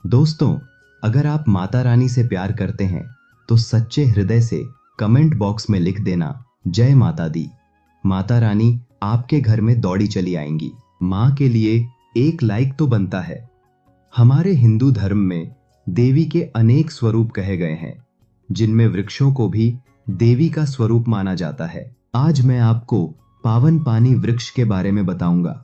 दोस्तों, अगर आप माता रानी से प्यार करते हैं तो सच्चे हृदय से कमेंट बॉक्स में लिख देना जय माता दी। माता रानी आपके घर में दौड़ी चली आएंगी। माँ के लिए एक लाइक तो बनता है। हमारे हिंदू धर्म में देवी के अनेक स्वरूप कहे गए हैं, जिनमें वृक्षों को भी देवी का स्वरूप माना जाता है। आज मैं आपको पावन पानी वृक्ष के बारे में बताऊंगा।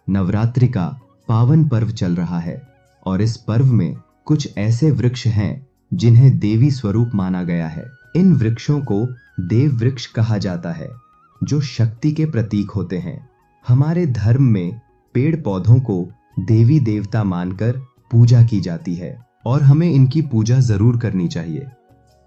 नवरात्रि का पावन पर्व चल रहा है और इस पर्व में कुछ ऐसे वृक्ष हैं जिन्हें देवी स्वरूप माना गया है। इन वृक्षों को देव वृक्ष कहा जाता है, जो शक्ति के प्रतीक होते हैं। हमारे धर्म में पेड़ पौधों को देवी देवता मानकर पूजा की जाती है और हमें इनकी पूजा जरूर करनी चाहिए।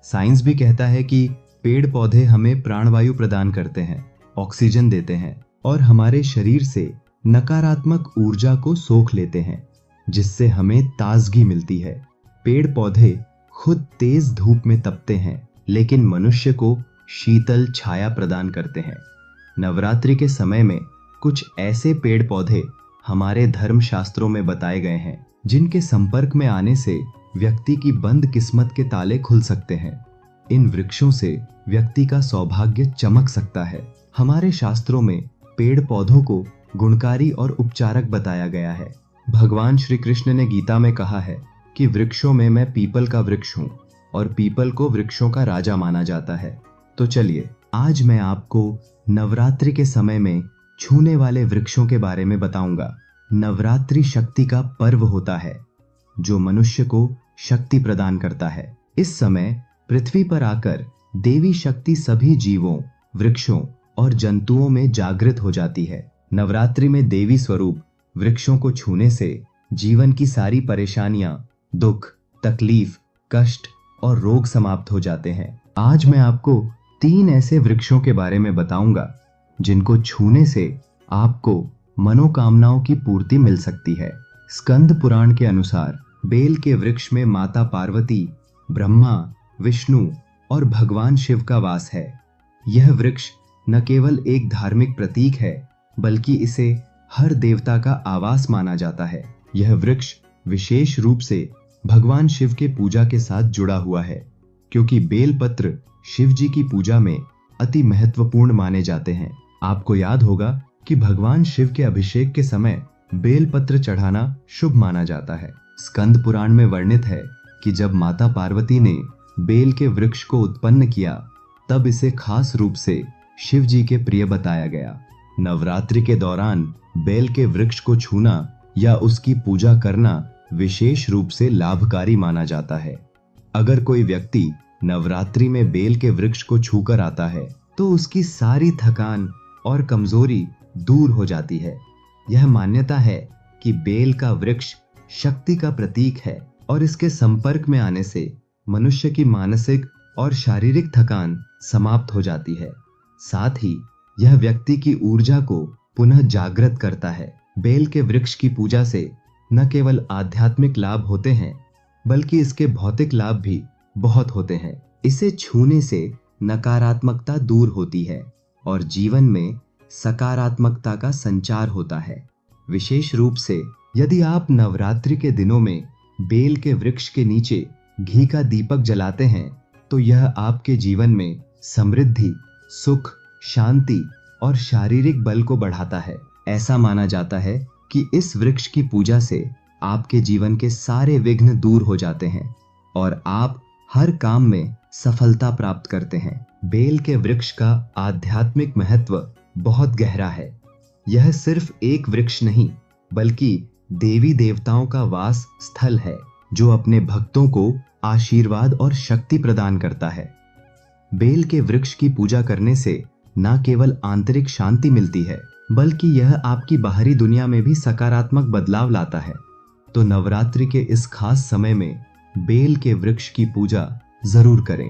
साइंस भी कहता है कि पेड़ पौधे हमें प्राणवायु प्रदान करते हैं, ऑक्सीजन देते हैं और हमारे शरीर से नकारात्मक ऊर्जा को सोख लेते हैं, जिससे हमें ताजगी मिलती है। पेड़ पौधे खुद तेज धूप में तपते हैं, लेकिन मनुष्य को शीतल छाया प्रदान करते हैं। नवरात्रि के समय में कुछ ऐसे पेड़ पौधे हमारे धर्म शास्त्रों में बताए गए हैं, जिनके संपर्क में आने से व्यक्ति की बंद किस्मत के ताले खुल सकते हैं। इन वृक्षों से व्यक्ति का सौभाग्य चमक सकता है। हमारे शास्त्रों में पेड़ पौधों को गुणकारी और उपचारक बताया गया है। भगवान श्री कृष्ण ने गीता में कहा है कि वृक्षों में मैं पीपल का वृक्ष हूँ और पीपल को वृक्षों का राजा माना जाता है। तो चलिए, आज मैं आपको नवरात्रि के समय में छूने वाले वृक्षों के बारे में बताऊंगा। नवरात्रि शक्ति का पर्व होता है, जो मनुष्य को शक्ति प्रदान करता है। इस समय पृथ्वी पर आकर देवी शक्ति सभी जीवों, वृक्षों और जंतुओं में जागृत हो जाती है। नवरात्रि में देवी स्वरूप वृक्षों को छूने से जीवन की सारी परेशानियां, दुख, तकलीफ, कष्ट और रोग समाप्त हो जाते हैं। आज मैं आपको 3 ऐसे वृक्षों के बारे में बताऊंगा जिनको छूने से आपको मनोकामनाओं की पूर्ति मिल सकती है। स्कंद पुराण के अनुसार बेल के वृक्ष में माता पार्वती, ब्रह्मा, विष्णु और भगवान शिव का वास है। यह वृक्ष न केवल एक धार्मिक प्रतीक है, बल्कि इसे हर देवता का आवास माना जाता है। यह वृक्ष विशेष रूप से भगवान शिव के पूजा के साथ जुड़ा हुआ है, क्योंकि बेल पत्र शिव जी की पूजा में अति महत्वपूर्ण माने जाते हैं। आपको याद होगा कि भगवान शिव के अभिषेक के समय बेल पत्र चढ़ाना शुभ माना जाता है। स्कंद पुराण में वर्णित है कि जब माता पार्वती ने बेल के वृक्ष को उत्पन्न किया, तब इसे खास रूप से शिव जी के प्रिय बताया गया। नवरात्रि के दौरान बेल के वृक्ष को छूना या उसकी पूजा करना विशेष रूप से लाभकारी माना जाता है। अगर कोई व्यक्ति नवरात्रि में बेल के वृक्ष को छूकर आता है, तो उसकी सारी थकान और कमजोरी दूर हो जाती है। यह मान्यता है कि बेल का वृक्ष शक्ति का प्रतीक है और इसके संपर्क में आने से मनुष्य की मानसिक और शारीरिक थकान समाप्त हो जाती है। साथ ही यह व्यक्ति की ऊर्जा को पुनः जागृत करता है। बेल के वृक्ष की पूजा से न केवल आध्यात्मिक लाभ होते हैं, बल्कि इसके भौतिक लाभ भी बहुत होते हैं। इसे छूने से नकारात्मकता दूर होती है और जीवन में सकारात्मकता का संचार होता है। विशेष रूप से यदि आप नवरात्रि के दिनों में बेल के वृक्ष के नीचे घी का दीपक जलाते हैं, तो यह आपके जीवन में समृद्धि, सुख, शांति और शारीरिक बल को बढ़ाता है। ऐसा माना जाता है कि इस वृक्ष की पूजा से आपके जीवन के सारे विघ्न दूर हो जाते हैं और आप हर काम में सफलता प्राप्त करते हैं। बेल के वृक्ष का आध्यात्मिक महत्व बहुत गहरा है। यह सिर्फ एक वृक्ष नहीं, बल्कि देवी देवताओं का वास स्थल है, जो अपने भक्तों को आशीर्वाद और शक्ति प्रदान करता है। बेल के वृक्ष की पूजा करने से न केवल आंतरिक शांति मिलती है, बल्कि यह आपकी बाहरी दुनिया में भी सकारात्मक बदलाव लाता है। तो नवरात्रि के इस खास समय में बेल के वृक्ष की पूजा जरूर करें,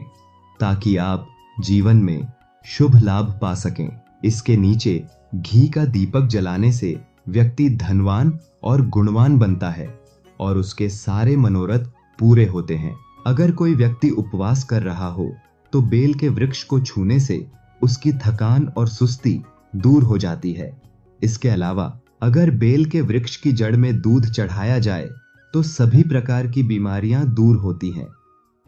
ताकि आप जीवन में शुभ लाभ पा सकें। इसके नीचे घी का दीपक जलाने से व्यक्ति धनवान और गुणवान बनता है और उसके सारे मनोरथ पूरे होते हैं। अगर कोई व्यक्ति उपवास कर रहा हो, तो बेल के वृक्ष को छूने से उसकी थकान और सुस्ती दूर हो जाती है। इसके अलावा अगर बेल के वृक्ष की जड़ में दूध चढ़ाया जाए, तो सभी प्रकार की बीमारियां दूर होती हैं।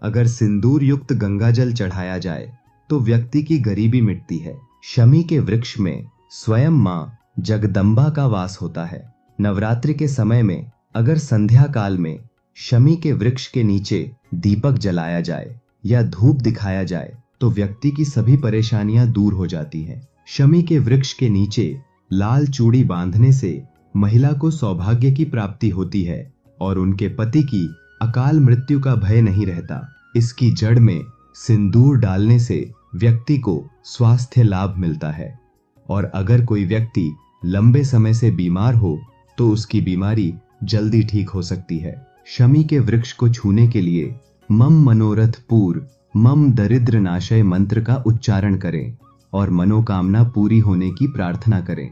अगर सिंदूर युक्त गंगाजल चढ़ाया जाए तो व्यक्ति की गरीबी मिटती है। शमी के वृक्ष में स्वयं मां जगदम्बा का वास होता है। नवरात्रि के समय में अगर संध्या काल में शमी के वृक्ष के नीचे दीपक जलाया जाए या धूप दिखाया जाए तो व्यक्ति की सभी परेशानियां दूर हो जाती हैं। शमी के वृक्ष के नीचे लाल चूड़ी बांधने से महिला को सौभाग्य की प्राप्ति होती है और उनके पति की अकाल मृत्यु का भय नहीं रहता। इसकी जड़ में सिंदूर डालने से व्यक्ति को स्वास्थ्य लाभ मिलता है और अगर कोई व्यक्ति लंबे समय से बीमार हो तो उसकी बीमारी जल्दी ठीक हो सकती है। शमी के वृक्ष को छूने के लिए मम मनोरथ पूर मम दरिद्र नाशय मंत्र का उच्चारण करें और मनोकामना पूरी होने की प्रार्थना करें।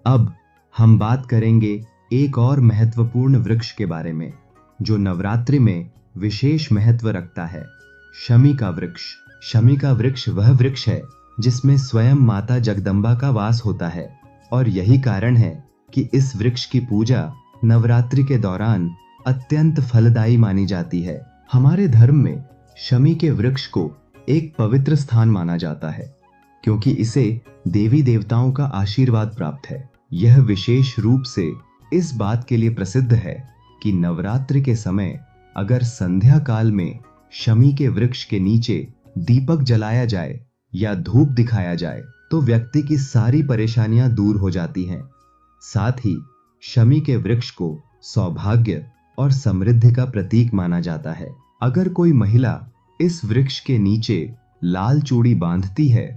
अब हम बात करेंगे एक और महत्वपूर्ण वृक्ष के बारे में जो नवरात्रि में विशेष महत्व रखता है, शमी का वृक्ष। शमी का वृक्ष वह वृक्ष है जिसमें स्वयं माता जगदम्बा का वास होता है और यही कारण है कि इस वृक्ष की पूजा नवरात्रि के दौरान अत्यंत फलदायी मानी जाती है। हमारे धर्म में शमी के वृक्ष को एक पवित्र स्थान माना जाता है क्योंकि इसे देवी देवताओं का आशीर्वाद प्राप्त है। यह विशेष रूप से इस बात के लिए प्रसिद्ध है कि नवरात्रि के समय अगर संध्या काल में शमी के वृक्ष के नीचे दीपक जलाया जाए या धूप दिखाया जाए तो व्यक्ति की सारी परेशानियां दूर हो जाती हैं। साथ ही शमी के वृक्ष को सौभाग्य और समृद्धि का प्रतीक माना जाता है। अगर कोई महिला इस वृक्ष के नीचे लाल चूड़ी बांधती है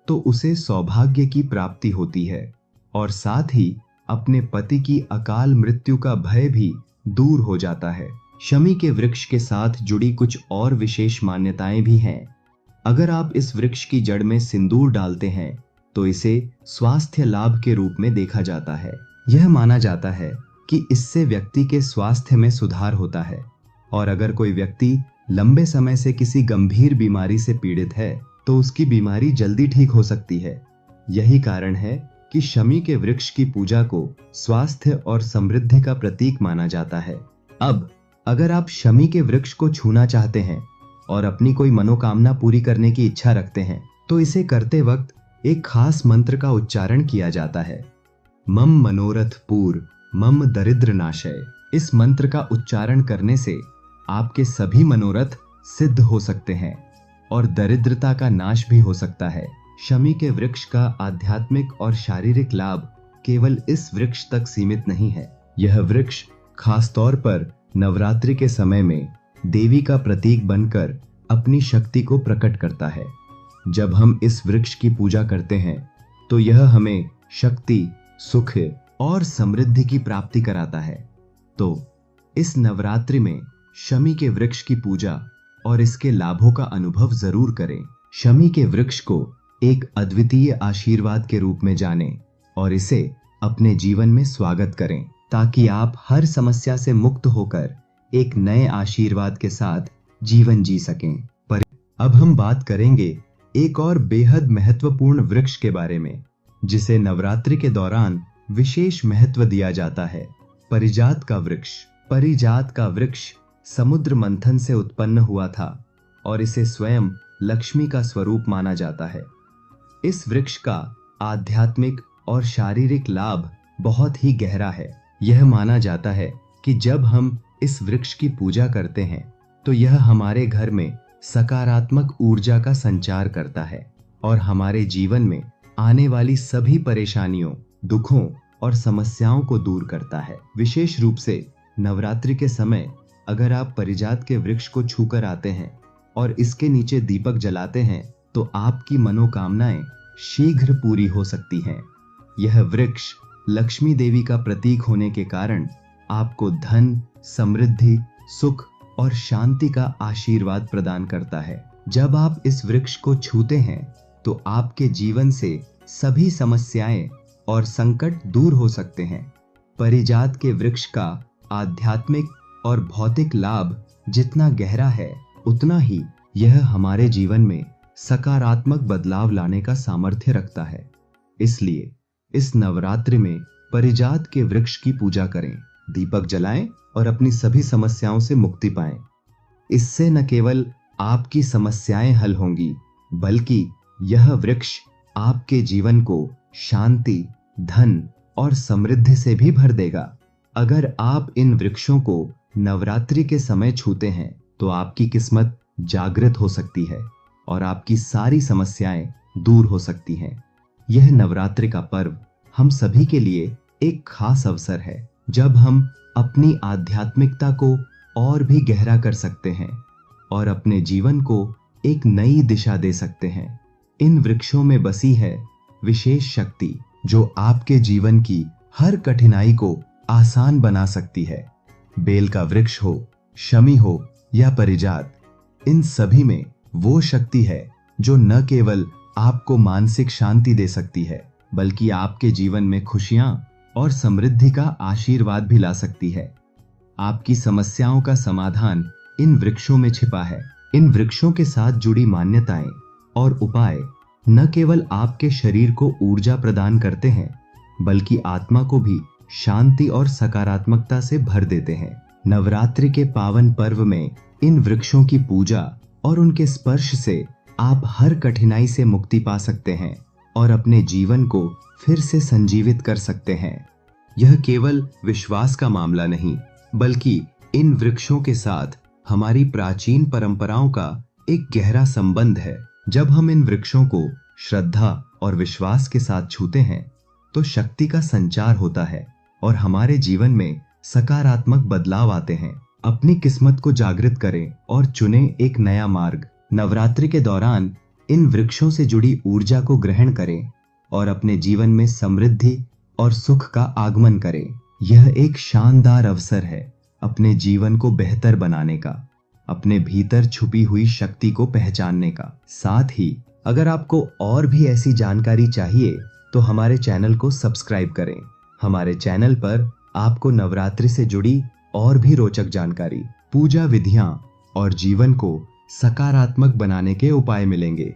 तो उसे सौभाग्य की प्राप्ति होती है और साथ ही अपने पति की अकाल मृत्यु का भय भी दूर हो जाता है। शमी के वृक्ष के साथ जुड़ी कुछ और विशेष मान्यताएं भी हैं। अगर आप इस वृक्ष की जड़ में सिंदूर डालते हैं तो इसे स्वास्थ्य लाभ के रूप में देखा जाता है। यह माना जाता है कि इससे व्यक्ति के स्वास्थ्य में सुधार होता है और अगर कोई व्यक्ति लंबे समय से किसी गंभीर बीमारी से पीड़ित है तो उसकी बीमारी जल्दी ठीक हो सकती है। यही कारण है कि शमी के वृक्ष की पूजा को स्वास्थ्य और समृद्धि का प्रतीक माना जाता है। अब अगर आप शमी के वृक्ष को छूना चाहते हैं और अपनी कोई मनोकामना पूरी करने की इच्छा रखते हैं तो इसे करते वक्त एक खास मंत्र का उच्चारण किया जाता है, मम मनोरथ पूर मम दरिद्र नाशय। इस मंत्र का उच्चारण करने से आपके सभी मनोरथ सिद्ध हो सकते हैं और दरिद्रता का नाश भी हो सकता है। शमी के वृक्ष का आध्यात्मिक और शारीरिक लाभ केवल इस वृक्ष तक सीमित नहीं है। यह वृक्ष खासतौर पर नवरात्रि के समय में देवी का प्रतीक बनकर अपनी शक्ति को प्रकट करता है। जब हम इस वृक्ष की पूजा करते हैं तो यह हमें शक्ति, सुख और समृद्धि की प्राप्ति कराता है। तो इस नवरात्रि में शमी के वृक्ष की पूजा और इसके लाभों का अनुभव जरूर करें। शमी के वृक्ष को एक अद्वितीय आशीर्वाद के रूप में जानें और इसे अपने जीवन में स्वागत करें ताकि आप हर समस्या से मुक्त होकर एक नए आशीर्वाद के साथ जीवन जी सकें। पर अब हम बात करेंगे एक और बेहद महत्वपूर्ण वृक्ष के बारे में जिसे नवरात्रि के दौरान विशेष महत्व दिया जाता है, परिजात का वृक्ष। परिजात का वृक्ष समुद्र मंथन से उत्पन्न हुआ था और इसे स्वयं लक्ष्मी का स्वरूप माना जाता है। इस वृक्ष का आध्यात्मिक और शारीरिक लाभ बहुत ही गहरा है। यह माना जाता है कि जब हम इस वृक्ष की पूजा करते हैं तो यह हमारे घर में सकारात्मक ऊर्जा का संचार करता है और हमारे जीवन में आने वाली सभी परेशानियों, दुखों और समस्याओं को दूर करता है। विशेष रूप से नवरात्रि के समय अगर आप परिजात के वृक्ष को छूकर आते हैं और इसके नीचे दीपक जलाते हैं तो आपकी मनोकामनाएं शीघ्र पूरी हो सकती हैं। यह वृक्ष लक्ष्मी देवी का प्रतीक होने के कारण आपको धन, समृद्धि, सुख और शांति का आशीर्वाद प्रदान करता है। जब आप इस वृक्ष को छूते हैं तो आपके जीवन से सभी समस्याएं और संकट दूर हो सकते हैं। परिजात के वृक्ष का आध्यात्मिक और भौतिक लाभ जितना गहरा है उतना ही यह हमारे जीवन में सकारात्मक बदलाव लाने का सामर्थ्य रखता है। इसलिए इस नवरात्रि में परिजात के वृक्ष की पूजा करें, दीपक जलाएं और अपनी सभी समस्याओं से मुक्ति पाएं। इससे न केवल आपकी समस्याएं हल होंगी, बल्कि यह वृक्ष आपके जीवन को शांति, धन और समृद्धि से भी भर देगा। अगर आप इन वृक्षों को नवरात्रि के समय छूते हैं तो आपकी किस्मत जागृत हो सकती है और आपकी सारी समस्याएं दूर हो सकती हैं। यह नवरात्रि का पर्व हम सभी के लिए एक खास अवसर है, जब हम अपनी आध्यात्मिकता को और भी गहरा कर सकते हैं और अपने जीवन को एक नई दिशा दे सकते हैं। इन वृक्षों में बसी है विशेष शक्ति जो आपके जीवन की हर कठिनाई को आसान बना सकती है। बेल का वृक्ष हो, शमी हो या परिजात, इन सभी में वो शक्ति है जो न केवल आपको मानसिक शांति दे सकती है, बल्कि आपके जीवन में खुशियां और समृद्धि का आशीर्वाद भी ला सकती है। आपकी समस्याओं का समाधान इन वृक्षों में छिपा है। इन वृक्षों के साथ जुड़ी मान्यताएं और उपाय न केवल आपके शरीर को ऊर्जा प्रदान करते हैं, बल्कि आत्मा को भी शांति और सकारात्मकता से भर देते हैं। नवरात्रि के पावन पर्व में इन वृक्षों की पूजा और उनके स्पर्श से आप हर कठिनाई से मुक्ति पा सकते हैं और अपने जीवन को फिर से संजीवित कर सकते हैं। यह केवल विश्वास का मामला नहीं, बल्कि इन वृक्षों के साथ हमारी प्राचीन परंपराओं का एक गहरा संबंध है। जब हम इन वृक्षों को श्रद्धा और विश्वास के साथ छूते हैं तो शक्ति का संचार होता है और हमारे जीवन में सकारात्मक बदलाव आते हैं। अपनी किस्मत को जागृत करें और चुनें एक नया मार्ग। नवरात्रि के दौरान इन वृक्षों से जुड़ी ऊर्जा को ग्रहण करें और अपने जीवन में समृद्धि और सुख का आगमन करें। यह एक शानदार अवसर है अपने जीवन को बेहतर बनाने का, अपने भीतर छुपी हुई शक्ति को पहचानने का। साथ ही अगर आपको और भी ऐसी जानकारी चाहिए तो हमारे चैनल को सब्सक्राइब करें। हमारे चैनल पर आपको नवरात्रि से जुड़ी और भी रोचक जानकारी, पूजा विधियां और जीवन को सकारात्मक बनाने के उपाय मिलेंगे।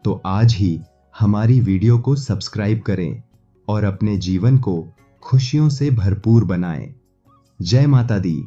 तो आज ही हमारी वीडियो को सब्सक्राइब करें और अपने जीवन को खुशियों से भरपूर बनाएं। जय माता दी।